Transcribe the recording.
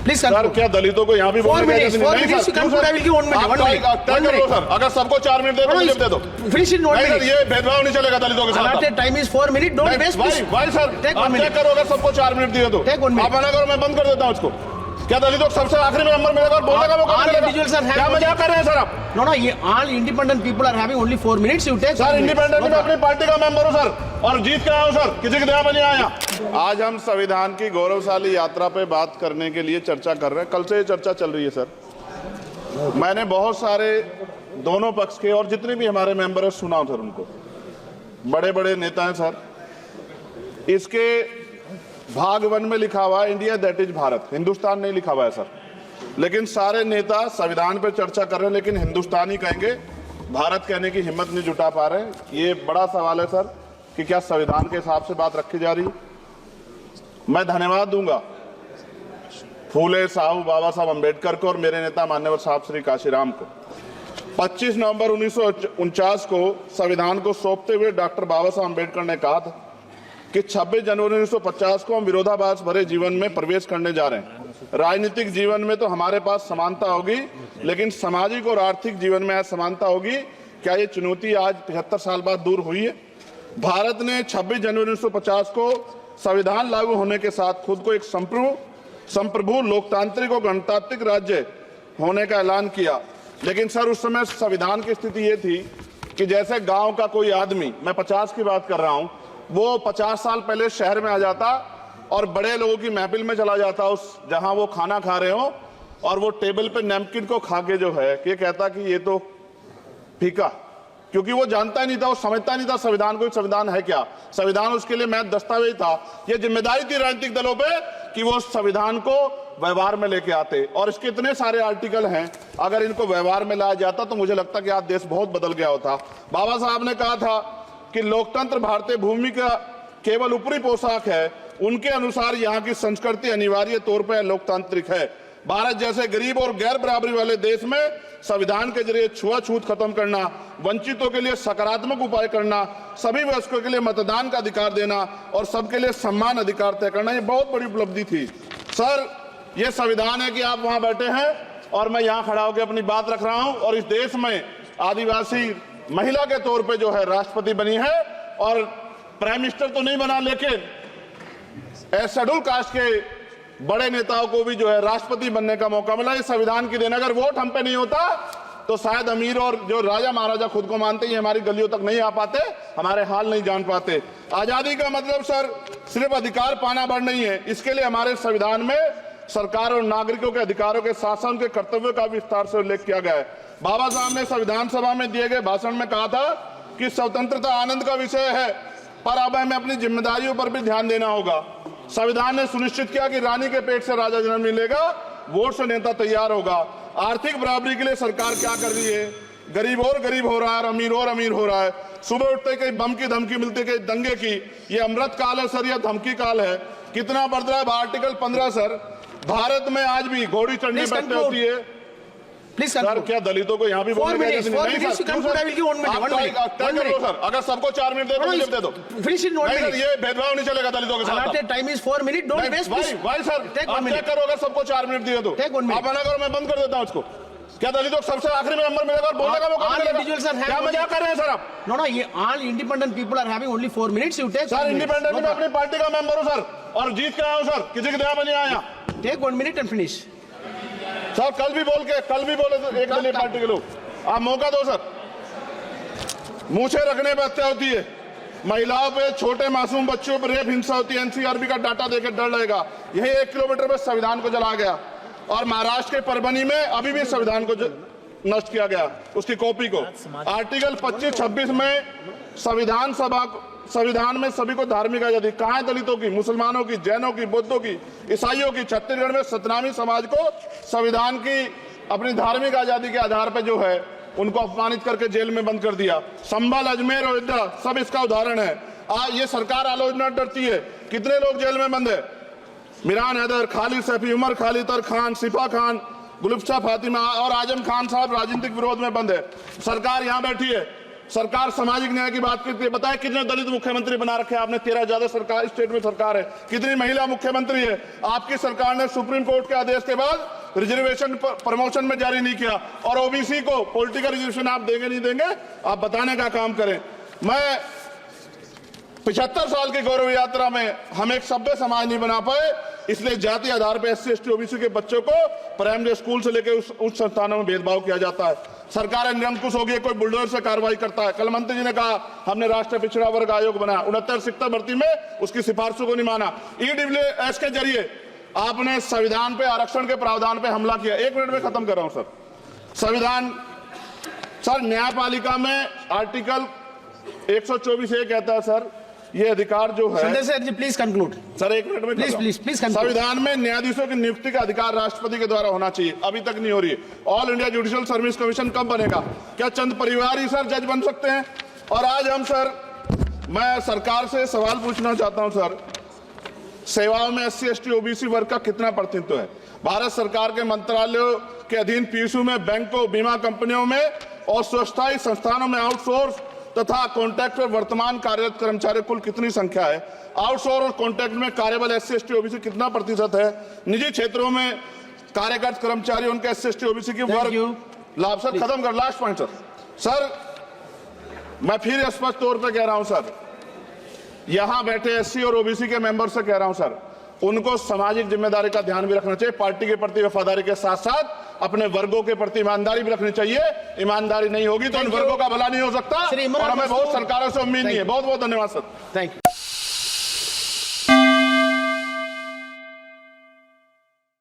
Please sir, क्या दलितों को यहाँ भी बोलने का इजाजत नहीं? नहीं, सर, अगर सबको 4 मिनट दे दो फिनिश इन 1 मिनट। ये भेदभाव नहीं चलेगा दलितों के साथ। Time is 4 minute, don't waste. भाई सर, आप चेक करो, अगर सबको 4 मिनट दिए तो आप मना करो, मैं बंद कर देता हूँ उसको। क्या दलितों को सबसे आखिरी में नंबर मिलेगा और बोलने का मौका मिलेगा? क्या मजाक कर रहे हैं सर आप? नो, ये all independent people are having only 4 minutes. You take. Sir, independent में अपनी पार्टी का मेंबर हूं सर, और जीत के आया हूं सर, किसी के दया में नहीं आया। आज हम संविधान की गौरवशाली यात्रा पे बात करने के लिए चर्चा कर रहे हैं। कल से ये चर्चा चल रही है सर। मैंने बहुत सारे दोनों पक्ष के और जितने भी हमारे मेंबर हैं सुना सर, उनको बड़े बड़े नेता हैं सर। इसके भाग 1 में लिखा हुआ है India that is Bharat, Hindustan नहीं लिखा हुआ है सर। लेकिन सारे नेता संविधान पर चर्चा कर रहे हैं, लेकिन हिंदुस्तान ही कहेंगे, भारत कहने की हिम्मत नहीं जुटा पा रहे। ये बड़ा सवाल है सर कि क्या संविधान के हिसाब से बात रखी जा रही। मैं धन्यवाद दूंगा फूले साहब बाबा साहब अम्बेडकर को और मेरे नेता मान्यवर साहब श्री काशीराम को। 25 नवंबर 1949 को संविधान को सौंपते हुए डॉक्टर बाबा साहब अम्बेडकर ने कहा था कि 26 जनवरी 1950 को हम विरोधाभास भरे जीवन में प्रवेश करने जा रहे हैं। राजनीतिक जीवन में तो हमारे पास समानता होगी, लेकिन सामाजिक और आर्थिक जीवन में असमानता होगी। क्या ये चुनौती आज 75 साल बाद दूर हुई है? भारत ने 26 जनवरी 1950 को संविधान लागू होने के साथ खुद को एक संप्रभु लोकतांत्रिक और गणतांत्रिक राज्य होने का ऐलान किया। लेकिन सर, उस समय संविधान की स्थिति ये थी कि जैसे गांव का कोई आदमी, मैं 50 की बात कर रहा हूं, वो 50 साल पहले शहर में आ जाता और बड़े लोगों की महफिल में चला जाता, उस जहां वो खाना खा रहे हो, और वो टेबल पे नैपकिन को खा के जो है ये कहता कि ये तो फीका, क्योंकि वो जानता ही नहीं था, वो समझता नहीं था संविधान को। संविधान है क्या? संविधान उसके लिए महज दस्तावेज था। ये जिम्मेदारी थी राजनीतिक दलों पे कि वो संविधान को व्यवहार में लेके आते, और इसके इतने सारे आर्टिकल हैं, अगर इनको व्यवहार में लाया जाता तो मुझे लगता कि आज देश बहुत बदल गया होता। बाबा साहब ने कहा था कि लोकतंत्र भारतीय भूमि का केवल ऊपरी पोशाक है, उनके अनुसार यहाँ की संस्कृति अनिवार्य तौर पर लोकतांत्रिक है। भारत जैसे गरीब और गैर बराबरी वाले देश में संविधान के जरिए छुआछूत खत्म करना, वंचितों के लिए सकारात्मक उपाय करना, सभी वयस्कों के लिए मतदान का अधिकार देना और सबके लिए सम्मान अधिकार तय करना, ये बहुत बड़ी उपलब्धि थी सर। ये संविधान है कि आप वहां बैठे हैं और मैं यहाँ खड़ा होकर अपनी बात रख रहा हूं, और इस देश में आदिवासी महिला के तौर पे जो है राष्ट्रपति बनी है, और प्राइम मिनिस्टर तो नहीं बना, लेकिन शेड्यूल कास्ट के बड़े नेताओं को भी जो है राष्ट्रपति बनने का मौका मिला। इस संविधान की देन, अगर वोट हम पे नहीं होता तो शायद अमीर और जो राजा महाराजा खुद को मानते हैं हमारी गलियों तक नहीं आ पाते, हमारे हाल नहीं जान पाते। आजादी का मतलब सर सिर्फ अधिकार पाना बढ़ नहीं है, इसके लिए हमारे संविधान में सरकार और नागरिकों के अधिकारों के साथ साथ उनके कर्तव्यों का विस्तार से उल्लेख किया गया है। बाबा साहब ने संविधान सभा में दिए गए भाषण में कहा था कि स्वतंत्रता आनंद का विषय है, पर अब हमें अपनी जिम्मेदारियों पर भी ध्यान देना होगा। संविधान ने सुनिश्चित किया कि रानी के पेट से राजा जन्म नहीं लेगा, वोट से नेता तैयार होगा। आर्थिक बराबरी के लिए सरकार क्या कर रही है? गरीब और गरीब हो रहा है, अमीर और अमीर हो रहा है। सुबह उठते कहीं बम की धमकी मिलती, कहीं दंगे की। ये अमृत काल है सर, यह धमकी काल है। कितना बढ़ रहा है? आर्टिकल 15 सर, भारत में आज भी घोड़ी चढ़ने बैठने होती है। प्लीज सर, क्या दलितों को यहाँ भी बोलने का इजाजत नहीं? नहीं सर, अगर सबको 4 मिनट दे दो फिनिश इन 1 मिनट। ये भेदभाव नहीं चलेगा दलितों के साथ। Time is 4 minute, don't waste. भाई सर, आप चेक करो, अगर सबको 4 मिनट दिए तो आप मना करो, मैं बंद कर देता हूँ उसको। क्या दलितों को सबसे आखिरी में नंबर मिलेगा और बोलने का मौका मिलेगा? क्या मजाक कर रहे हैं सर आप? नो, ये all independent people are having only 4 minutes. You take. Sir, independent में अपनी पार्टी का मेंबर हूं सर, और जीत के आया हूं सर, किसी की दया में नहीं आया। Take 1 minute and finish. Sir, कल भी बोले तो एक दलीय पार्टी के लोग, आप मौका दो सर। मूछे रखने पर हत्या होती है, महिलाओं पे, छोटे मासूम बच्चों पर रेप हिंसा होती है। एनसीआरबी का डाटा देकर डर लगेगा। यही 1 किलोमीटर में संविधान को जलाया गया, और महाराष्ट्र के परभनी में अभी भी संविधान को नष्ट किया गया, उसकी कॉपी को। आर्टिकल 25-26 में संविधान में सभी को धार्मिक आजादी। कहाँ है दलितों की, मुसलमानों की, जैनों की, बौद्धों की, ईसाइयों की? छत्तीसगढ़ में सतनामी समाज को संविधान की अपनी धार्मिक आजादी के आधार पर जो है उनको अपमानित करके जेल में बंद कर दिया। संभल, अजमेर, अयोध्या सब इसका उदाहरण है। ये सरकार आलोचना डरती है। कितने लोग जेल में बंद है? मिरान हैदर, खालिद सैफी, उमर खालिद, तर खान, सिफा खान, गुलफ्शा फातिमा और आजम खान साहब राजनीतिक विरोध में बंद है। सरकार यहाँ बैठी है, सरकार सामाजिक न्याय की बात करती है। बताए कितने दलित मुख्यमंत्री बना रखे हैं आपने? 13 ज्यादा सरकार स्टेट में सरकार है। कितनी महिला मुख्यमंत्री है? आपकी सरकार ने सुप्रीम कोर्ट के आदेश के बाद रिजर्वेशन प्रमोशन में जारी नहीं किया, और ओबीसी को पॉलिटिकल रिजर्वेशन आप देंगे नहीं देंगे, आप बताने का काम करें। मैं 75 साल की गौरव यात्रा में हम एक सभ्य समाज नहीं बना पाए, इसलिए जाति आधार पर SC ST OBC के बच्चों को प्राइमरी स्कूल से लेकर उच्च संस्थानों में भेदभाव किया जाता है। सरकार निरंकुश हो गई, कोई बुलडोजर से कार्रवाई करता है। कल मंत्री जी ने कहा हमने राष्ट्रीय पिछड़ा वर्ग आयोग बनाया, 69 शिक्षक भर्ती में उसकी सिफारिशों को नहीं माना। EWS के जरिए आपने संविधान पे आरक्षण के प्रावधान पे हमला किया। 1 मिनट में खत्म कर रहा हूं सर। संविधान सर, न्यायपालिका में आर्टिकल 124 ये कहता है सर, ये अधिकार जो है, Sanjay sir ji please conclude sir 1 minute में प्लीज संविधान में न्यायाधीशों की नियुक्ति का अधिकार राष्ट्रपति के द्वारा होना चाहिए, अभी तक नहीं हो रही है। All India judicial service commission कब बनेगा? क्या चंद परिवार ही सर जज बन सकते हैं? और आज हम सर, मैं सरकार से सवाल पूछना चाहता हूं सर, सेवाओं में SC ST OBC वर्ग का कितना प्रतिनिधित्व है? भारत सरकार के मंत्रालयों के अधीन PSU में, बैंकों, बीमा कंपनियों में और स्वस्थायी संस्थानों में आउटसोर्स तथा कॉन्ट्रैक्ट पर वर्तमान कार्यरत कर्मचारी कुल कितनी संख्या है? आउटसोर्स और कॉन्ट्रैक्ट में कार्यबल SC ST OBC कितना प्रतिशत है? निजी क्षेत्रों में कार्यरत कर्मचारी उनके SC ST OBC की वर्ग लाभ। सर खत्म कर, लास्ट पॉइंट सर। सर मैं फिर स्पष्ट तौर पर कह रहा हूं सर, यहां बैठे SC और OBC के मेंबर से कह रहा हूं सर, उनको सामाजिक जिम्मेदारी का ध्यान भी रखना चाहिए। पार्टी के प्रति वफादारी के साथ साथ अपने वर्गों के प्रति ईमानदारी भी रखनी चाहिए। ईमानदारी नहीं होगी तो इन वर्गों का भला नहीं हो सकता, और हमें बहुत सरकारों से उम्मीद नहीं है। बहुत बहुत धन्यवाद सर। Thank you.